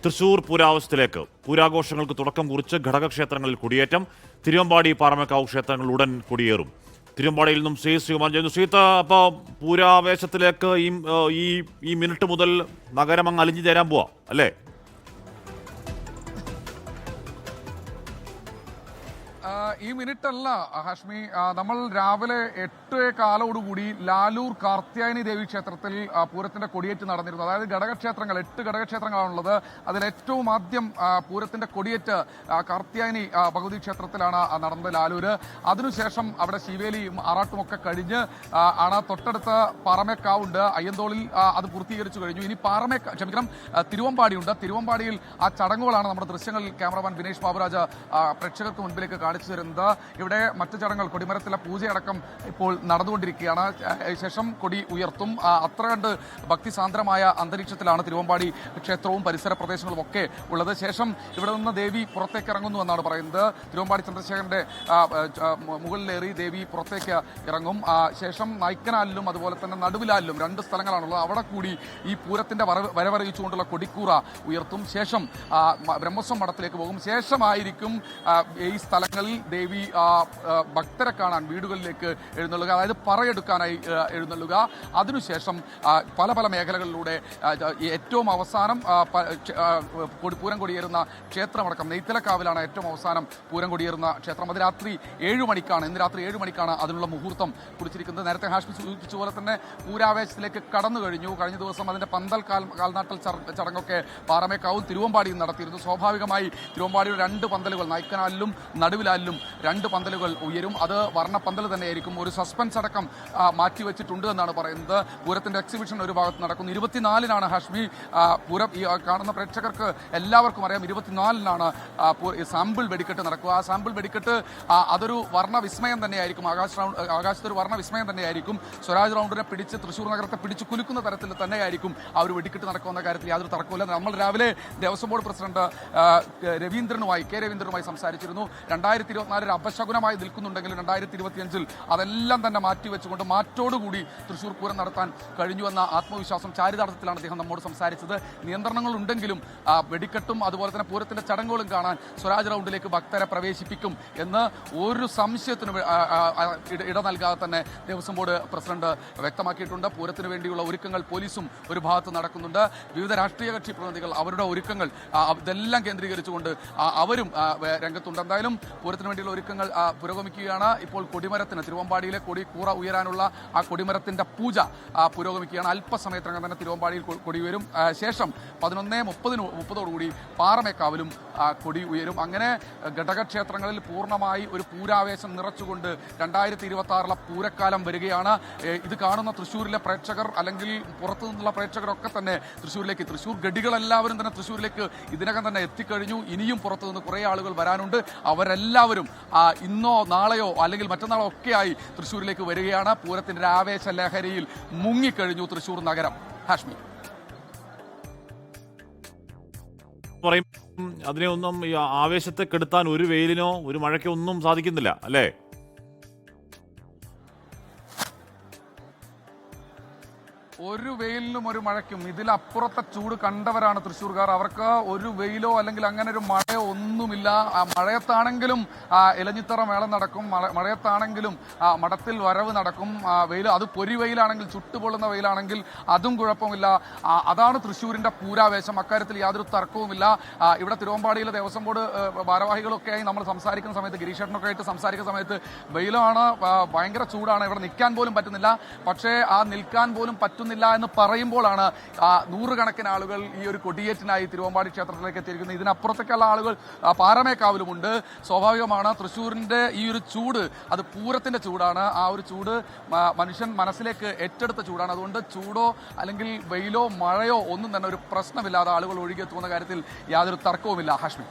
തൃശൂർ പൂരാവസ്ഥയിലേക്ക് പൂരാഘോഷങ്ങൾക്ക് തുടക്കം കുറിച്ച് ഘടകക്ഷേത്രങ്ങളിൽ കൊടിയേറ്റം. തിരുവമ്പാടി പാറമേക്കാവ് ക്ഷേത്രങ്ങൾ ഉടൻ കൊടിയേറും. തിരുവമ്പാടിയിൽ നിന്നും ശ്രീമാൻ ചെയ്യുന്നു. ശ്രീത്ത്, അപ്പോൾ പൂരാവേശത്തിലേക്ക് ഈ മിനിറ്റ് മുതൽ നഗരം അങ്ങ് അലിഞ്ഞു ചേരാൻ പോവാ അല്ലേ? ഈ മിനിറ്റ് അല്ല ഹാഷ്മി, നമ്മൾ രാവിലെ 8:15 ലാലൂർ കാർത്യായനി ദേവി ക്ഷേത്രത്തിൽ പൂരത്തിന്റെ കൊടിയേറ്റ് നടന്നിരുന്നു. അതായത് ഘടകക്ഷേത്രങ്ങൾ 8 ഘടകക്ഷേത്രങ്ങളാണുള്ളത്. അതിൽ ഏറ്റവും ആദ്യം പൂരത്തിന്റെ കൊടിയേറ്റ് കാർത്യായനി ഭഗവതി ക്ഷേത്രത്തിലാണ് നടന്നത്, ലാലൂര്. അതിനുശേഷം അവിടെ ശിവേലിയും ആറാട്ടും ഒക്കെ കഴിഞ്ഞ് ആണ് തൊട്ടടുത്ത് പാറമേക്കാവുണ്ട്. അയ്യന്തോളിൽ അത് പൂർത്തീകരിച്ചു കഴിഞ്ഞു. ഇനി തിരുവമ്പാടിയുണ്ട്. തിരുവമ്പാടിയിൽ ആ ചടങ്ങുകളാണ് നമ്മുടെ ദൃശ്യങ്ങളിൽ ക്യാമറമാൻ വിനേഷ് ബാബുരാജ് പ്രേക്ഷകർക്ക് മുൻപിലേക്ക് കാണിച്ചു തരുന്നത്. ഇവിടെ മറ്റു ചടങ്ങുകൾ, കൊടിമരത്തിലെ പൂജയടക്കം ഇപ്പോൾ നടന്നുകൊണ്ടിരിക്കുകയാണ്. ശേഷം കൊടി ഉയർത്തും. അത്ര കണ്ട് ഭക്തിസാന്ദ്രമായ അന്തരീക്ഷത്തിലാണ് തിരുവമ്പാടി ക്ഷേത്രവും പരിസര പ്രദേശങ്ങളും ഒക്കെ ഉള്ളത്. ശേഷം ഇവിടെ നിന്ന് ദേവി പുറത്തേക്ക് ഇറങ്ങുന്നു എന്നാണ് പറയുന്നത്. തിരുവമ്പാടി ചന്ദ്രശേഖരന്റെ മുകളിലേറി ദേവി പുറത്തേക്ക് ഇറങ്ങും. ശേഷം നൈക്കനാലിലും അതുപോലെ തന്നെ നടുവിലാലിലും 2 സ്ഥലങ്ങളാണുള്ളത്. അവിടെ കൂടി ഈ പൂരത്തിന്റെ വരവറിയിച്ചുകൊണ്ടുള്ള കൊടിക്കൂറ ഉയർത്തും. ശേഷം ബ്രഹ്മസ്വം മഠത്തിലേക്ക് പോകും. ശേഷമായിരിക്കും ഈ സ്ഥലങ്ങളിൽ ദേവി ഭക്തരെ കാണാൻ വീടുകളിലേക്ക് എഴുന്നള്ളുക, അതായത് പറയെടുക്കാനായി എഴുന്നള്ളുക. അതിനുശേഷം പല പല മേഖലകളിലൂടെ ഏറ്റവും അവസാനം പൂരം കൊടിയേറുന്ന ക്ഷേത്രമടക്കം നെയ്ത്തലക്കാവിലാണ് ഏറ്റവും അവസാനം പൂരം കൊടിയേറുന്ന ക്ഷേത്രം. അത് രാത്രി 7 മണിക്കാണ്. ഇന്ന് രാത്രി 7 മണിക്കാണ് അതിനുള്ള മുഹൂർത്തം കുറിച്ചിരിക്കുന്നത്. നേരത്തെ ഹാഷ്മി സൂചിപ്പിച്ച പോലെ തന്നെ പൂരാവേശത്തിലേക്ക് കടന്നു കഴിഞ്ഞു. കഴിഞ്ഞ ദിവസം അതിന്റെ പന്തൽ കാൽനാട്ടൽ ചടങ്ങൊക്കെ പാറമേക്കാവും തിരുവമ്പാടിയും നടത്തിയിരുന്നു. സ്വാഭാവികമായി തിരുവമ്പാടിയുടെ 2 പന്തലുകൾ, നൈക്കനാലിലും നടുവിലാലിലും 2 പന്തലുകൾ ഉയരും. അത് വർണ്ണപ്പന്തൽ തന്നെയായിരിക്കും. ഒരു സസ്പെൻസ് അടക്കം മാറ്റിവെച്ചിട്ടുണ്ട് എന്നാണ് പറയുന്നത്. പൂരത്തിന്റെ എക്സിബിഷൻ ഒരു ഭാഗത്ത് നടക്കുന്നു. 24-നാണ് ഹാഷ്മി പൂരം. ഈ കാണുന്ന പ്രേക്ഷകർക്ക് എല്ലാവർക്കും അറിയാം, 24-നാണ് സാമ്പിൾ വെടിക്കെട്ട് നടക്കുക. ആ സാമ്പിൾ വെടിക്കെട്ട് അതൊരു വർണ്ണവിസ്മയം തന്നെയായിരിക്കും. ആകാശത്തൊരു വർണ്ണവിസ്മയം തന്നെയായിരിക്കും. സ്വരാജ് റൗണ്ടിനെ പിടിച്ച് തൃശ്ശൂർ നഗരത്തെ പിടിച്ച് കുലുക്കുന്ന തരത്തിൽ തന്നെയായിരിക്കും ആ ഒരു വെടിക്കെട്ട് നടക്കുന്ന കാര്യത്തിൽ യാതൊരു തർക്കമില്ല. നമ്മൾ രാവിലെ ദേവസ്വം ബോർഡ് പ്രസിഡന്റ് കെ രവീന്ദ്രനുമായി സംസാരിച്ചിരുന്നു. 2024 അപശകുനമായി നിൽക്കുന്നുണ്ടെങ്കിലും 2025 അതെല്ലാം തന്നെ മാറ്റിവെച്ചുകൊണ്ട് മാറ്റോടുകൂടി തൃശ്ശൂർ പൂരം നടത്താൻ കഴിഞ്ഞുവെന്ന ആത്മവിശ്വാസം ചാരിതാർത്ഥത്തിലാണ് അദ്ദേഹം നമ്മോട് സംസാരിച്ചത്. നിയന്ത്രണങ്ങൾ ഉണ്ടെങ്കിലും വെടിക്കെട്ടും അതുപോലെ തന്നെ പൂരത്തിന്റെ ചടങ്ങുകളും കാണാൻ സ്വരാജ് റൗണ്ടിലേക്ക് ഭക്തരെ പ്രവേശിപ്പിക്കും എന്ന് ഒരു സംശയത്തിനും ഇട നൽകാതെ തന്നെ ദേവസ്വം ബോർഡ് പ്രസിഡന്റ് വ്യക്തമാക്കിയിട്ടുണ്ട്. പൂരത്തിന് വേണ്ടിയുള്ള ഒരുക്കങ്ങൾ പോലീസും ഒരു ഭാഗത്ത് നടക്കുന്നുണ്ട്. വിവിധ രാഷ്ട്രീയ കക്ഷി പ്രതിനിധികൾ അവരുടെ ഒരുക്കങ്ങൾ ഇതെല്ലാം കേന്ദ്രീകരിച്ചുകൊണ്ട് അവരും രംഗത്തുണ്ട്. എന്തായാലും പൂരത്തിന് വേണ്ടിയുള്ള ഒരുക്കങ്ങൾ പുരോഗമിക്കുകയാണ്. ഇപ്പോൾ കൊടിമരത്തിന്, തിരുവമ്പാടിയിലെ കൊടിക്കൂറ ഉയരാനുള്ള ആ കൊടിമരത്തിന്റെ പൂജ പുരോഗമിക്കുകയാണ്. അല്പസമയത്തിനകം തന്നെ തിരുവമ്പാടിയിൽ കൊടി ഉയരും. ശേഷം 11:30 പാറമേക്കാവിലും കൊടി ഉയരും. അങ്ങനെ ഘടകക്ഷേത്രങ്ങളിൽ പൂർണ്ണമായി ഒരു പൂരാവേശം നിറച്ചുകൊണ്ട് 2026 പൂരക്കാലം വരികയാണ്. ഇത് കാണുന്ന തൃശ്ശൂരിലെ പ്രേക്ഷകർ അല്ലെങ്കിൽ പുറത്തു നിന്നുള്ള പ്രേക്ഷകരൊക്കെ തന്നെ തൃശ്ശൂർ ഗഡികളെല്ലാവരും തന്നെ തൃശ്ശൂരിലേക്ക് ഇതിനകം തന്നെ എത്തിക്കഴിഞ്ഞു. ഇനിയും പുറത്തുനിന്ന് കുറേ ആളുകൾ വരാനുണ്ട്. അവരെല്ലാവരും ഇന്നോ നാളെയോ അല്ലെങ്കിൽ മറ്റന്നാളോ ഒക്കെയായി തൃശ്ശൂരിലേക്ക് വരികയാണ്. പൂരത്തിന്റെ ആവേശ ലഹരിയിൽ മുങ്ങിക്കഴിഞ്ഞു തൃശ്ശൂർ നഗരം. ഹാഷ്മി, അതിനെ ഒന്നും ഈ ആവേശത്തെ കെടുത്താൻ ഒരു വെയിലിനോ ഒരു മഴയ്ക്കോ ഒന്നും സാധിക്കുന്നില്ല അല്ലേ? ഒരു വെയിലിനും ഒരു മഴയ്ക്കും ഇതിലപ്പുറത്തെ ചൂട് കണ്ടവരാണ് തൃശ്ശൂർക്കാർ. അവർക്ക് ഒരു വെയിലോ അല്ലെങ്കിൽ അങ്ങനെ ഒരു മഴയോ ഒന്നുമില്ല. മഴയത്താണെങ്കിലും ഇലഞ്ഞിത്തറ മേളം നടക്കും, മഴയത്താണെങ്കിലും മഠത്തിൽ വരവ് നടക്കും. വെയിൽ അത് പൊരി വെയിലാണെങ്കിൽ, ചുട്ടുപൊള്ളുന്ന വെയിലാണെങ്കിൽ അതും കുഴപ്പമില്ല. അതാണ് തൃശ്ശൂരിന്റെ പൂരാവേശം. അക്കാര്യത്തിൽ യാതൊരു തർക്കവുമില്ല. ഇവിടെ തിരുവമ്പാടിയിലെ ദേവസ്വം ബോർഡ് ഭാരവാഹികളൊക്കെയായി നമ്മൾ സംസാരിക്കുന്ന സമയത്ത്, ഗിരീഷേട്ടനൊക്കെ ആയിട്ട് സംസാരിക്കുന്ന സമയത്ത് വെയിലാണ്, ഭയങ്കര ചൂടാണ്, ഇവിടെ നിൽക്കാൻ പോലും പറ്റുന്നില്ല. പക്ഷേ ആ നിൽക്കാൻ പോലും പറ്റുന്നില്ല എന്ന് പറയുമ്പോഴാണ് നൂറുകണക്കിന് ആളുകൾ ഈ ഒരു കൊടിയേറ്റിനായി തിരുവമ്പാടി ക്ഷേത്രത്തിലേക്ക് എത്തിയിരിക്കുന്നത്. ഇതിനപ്പുറത്തേക്കുള്ള ആളുകൾ പാറമേക്കാവിലുമുണ്ട്. സ്വാഭാവികമാണ്, തൃശ്ശൂരിന്റെ ഈ ഒരു ചൂട് അത് പൂരത്തിന്റെ ചൂടാണ്. ആ ഒരു ചൂട് മനുഷ്യൻ മനസ്സിലേക്ക് ഏറ്റെടുത്ത ചൂടാണ്. അതുകൊണ്ട് ചൂടോ അല്ലെങ്കിൽ വെയിലോ മഴയോ ഒന്നും തന്നെ ഒരു പ്രശ്നമില്ലാതെ ആളുകൾ ഒഴുകിയെത്തുന്ന കാര്യത്തിൽ യാതൊരു തർക്കവുമില്ല. ഹാഷ്മി,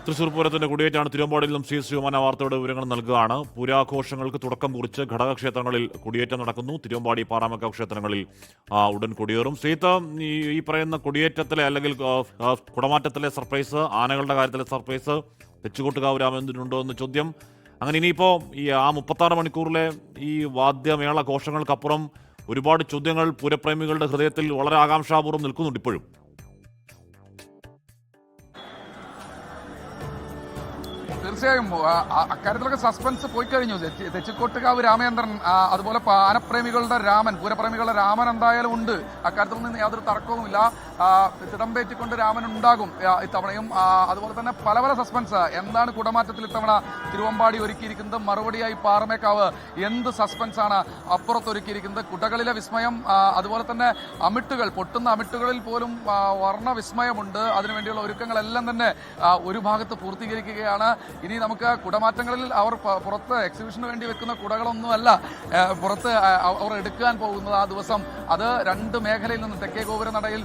തൃശൂർ പൂരത്തിന്റെ കൊടിയേറ്റാണ്. തിരുവമ്പാടിയിൽ നിന്നും ശ്രീമാന വാർത്തയുടെ വിവരങ്ങൾ നൽകുകയാണ്. പൂരാഘോഷങ്ങൾക്ക് തുടക്കം കുറിച്ച് ഘടകക്ഷേത്രങ്ങളിൽ കൊടിയേറ്റം നടക്കുന്നു. തിരുവമ്പാടി പാറമേക്കാവ് ക്ഷേത്രങ്ങളിൽ ഉടൻ കൊടിയേറും. ശ്രീത്ത്, ഈ പറയുന്ന കൊടിയേറ്റത്തിലെ അല്ലെങ്കിൽ കുടമാറ്റത്തിലെ സർപ്രൈസ്, ആനകളുടെ കാര്യത്തിലെ സർപ്രൈസ്, തെച്ചുകോട്ടുകാവ് രാമചന്ദ്രനുണ്ടോ എന്ന് ചോദ്യം. അങ്ങനെ ഇനിയിപ്പോൾ ഈ 36 മണിക്കൂറിലെ ഈ വാദ്യമേള ഘോഷങ്ങൾക്കപ്പുറം ഒരുപാട് ചോദ്യങ്ങൾ പൂരപ്രേമികളുടെ ഹൃദയത്തിൽ വളരെ ആകാംക്ഷാപൂർവ്വം നിൽക്കുന്നുണ്ട് ഇപ്പോഴും. തീർച്ചയായും അക്കാര്യത്തിലൊക്കെ സസ്പെൻസ് പോയി കഴിഞ്ഞു. തെച്ചിക്കോട്ടുകാവ് രാമചന്ദ്രൻ, അതുപോലെ ആനപ്രേമികളുടെ രാമൻ, പൂരപ്രേമികളുടെ രാമൻ എന്തായാലും ഉണ്ട്. അക്കാര്യത്തിൽ നിന്ന് യാതൊരു തർക്കവുമില്ല. തിടമ്പേറ്റിക്കൊണ്ട് രാമൻ ഉണ്ടാകും ഇത്തവണയും. അതുപോലെ തന്നെ പല പല സസ്പെൻസ്. എന്താണ് കുടമാറ്റത്തിൽ ഇത്തവണ തിരുവമ്പാടി ഒരുക്കിയിരിക്കുന്നത്? മറുപടിയായി പാറമേക്കാവ് എന്ത് സസ്പെൻസ് ആണ് അപ്പുറത്തൊരുക്കിയിരിക്കുന്നത്? കുടകളിലെ വിസ്മയം, അതുപോലെ തന്നെ അമിട്ടുകൾ, പൊട്ടുന്ന അമിട്ടുകളിൽ പോലും വർണ്ണ വിസ്മയമുണ്ട്. അതിനുവേണ്ടിയുള്ള ഒരുക്കങ്ങളെല്ലാം തന്നെ ഒരു ഭാഗത്ത് പൂർത്തീകരിക്കുകയാണ്. ഇനി നമുക്ക് കുടമാറ്റങ്ങളിൽ അവർ പുറത്ത് എക്സിബിഷന് വേണ്ടി വെക്കുന്ന കുടകളൊന്നുമല്ല പുറത്ത് അവർ എടുക്കാൻ പോകുന്നത് ആ ദിവസം. അത് രണ്ട് മേഖലയിൽ നിന്ന് തെക്കേ ഗോപുര നടയിൽ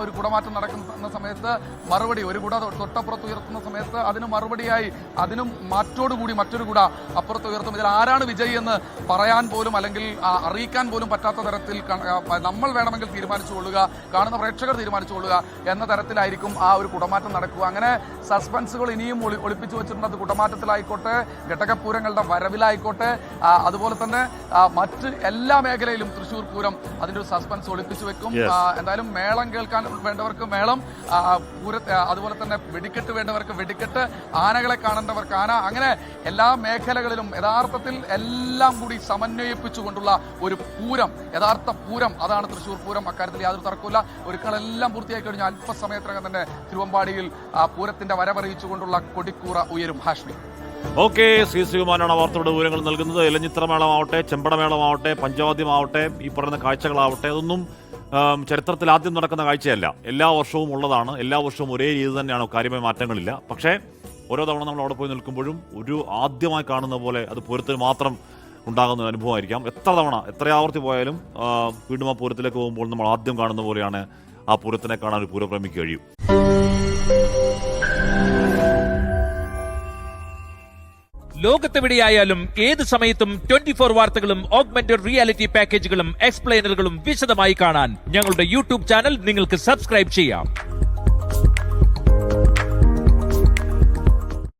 ഒരു കുടമാറ്റം നടക്കുന്ന സമയത്ത് മറുപടി, ഒരു കുട തൊട്ടപ്പുറത്ത് ഉയർത്തുന്ന സമയത്ത് അതിന് മറുപടിയായി അതിനും മാറ്റോടുകൂടി മറ്റൊരു കുട അപ്പുറത്ത് ഉയർത്തും. ഇതിൽ ആരാണ് വിജയി എന്ന് പറയാൻ പോലും അല്ലെങ്കിൽ അറിയിക്കാൻ പോലും പറ്റാത്ത തരത്തിൽ നമ്മൾ വേണമെങ്കിൽ തീരുമാനിച്ചു കൊള്ളുക, കാണുന്ന പ്രേക്ഷകർ തീരുമാനിച്ചു കൊള്ളുക എന്ന തരത്തിലായിരിക്കും ആ ഒരു കുടമാറ്റം നടക്കുക. അങ്ങനെ സസ്പെൻസുകൾ ഇനിയും ഒളിപ്പിച്ചു വെച്ചിട്ടുണ്ട്. കുടമാറ്റത്തിലായിക്കോട്ടെ, ഘടകപൂരങ്ങളുടെ വരവിലായിക്കോട്ടെ, അതുപോലെ തന്നെ മറ്റ് എല്ലാ മേഖലയിലും തൃശ്ശൂർ പൂരം അതിന്റെ ഒരു സസ്പെൻസ് ഒളിപ്പിച്ചു വെക്കും. എന്തായാലും മേളം കേൾക്കാൻ വേണ്ടവർക്ക് മേളം, അതുപോലെ തന്നെ വെടിക്കെട്ട് വേണ്ടവർക്ക് വെടിക്കെട്ട്, ആനകളെ കാണേണ്ടവർക്ക് ആന, അങ്ങനെ എല്ലാ മേഖലകളിലും യഥാർത്ഥത്തിൽ എല്ലാം കൂടി സമന്വയിപ്പിച്ചുകൊണ്ടുള്ള ഒരു പൂരം, യഥാർത്ഥ പൂരം, അതാണ് തൃശ്ശൂർ പൂരം. അക്കാര്യത്തിൽ യാതൊരു തർക്കമില്ല. ഒരുക്കളെല്ലാം പൂർത്തിയായി കഴിഞ്ഞു. അല്പസമയത്തിനകം തന്നെ തിരുവമ്പാടിയിൽ പൂരത്തിന്റെ വരവറിയിച്ചുകൊണ്ടുള്ള കൊടിക്കൂറ ഉയരും. ഹാഷ്മി. ഓക്കെ, സി സുകുമാരനാണ് വാർത്തയുടെ വിവരങ്ങൾ നൽകുന്നത്. എലഞ്ഞിത്രമേളമാവട്ടെ, ചെമ്പടമേളമാവട്ടെ, പഞ്ചവാദ്യമാവട്ടെ, ഈ പറയുന്ന കാഴ്ചകളാവട്ടെ, അതൊന്നും ചരിത്രത്തിൽ ആദ്യം നടക്കുന്ന കാഴ്ചയല്ല. എല്ലാ വർഷവും ഉള്ളതാണ്. എല്ലാ വർഷവും ഒരേ രീതി തന്നെയാണ്, കാര്യമായ മാറ്റങ്ങളില്ല. പക്ഷേ ഓരോ തവണ നമ്മൾ അവിടെ പോയി നിൽക്കുമ്പോഴും ഒരു ആദ്യമായി കാണുന്ന പോലെ അത് പൂരത്തിന് മാത്രം ഉണ്ടാകുന്ന ഒരു അനുഭവമായിരിക്കാം. എത്ര തവണ, എത്ര ആവർത്തി പോയാലും വീണ്ടും ആ പൂരത്തിലേക്ക് പോകുമ്പോൾ നമ്മൾ ആദ്യം കാണുന്ന പോലെയാണ് ആ പൂരത്തിനെ കാണാൻ ഒരു പൂരപ്രേമിക്ക് കഴിയും. ലോകത്തെവിടെയായാലും ഏത് സമയത്തും 24 വാർത്തകളും ഓഗ്മെന്റഡ് റിയാലിറ്റി പാക്കേജുകളും എക്സ്പ്ലെയിനറുകളും വിശദമായി കാണാൻ ഞങ്ങളുടെ യൂട്യൂബ് ചാനൽ നിങ്ങൾക്ക് സബ്സ്ക്രൈബ് ചെയ്യാം.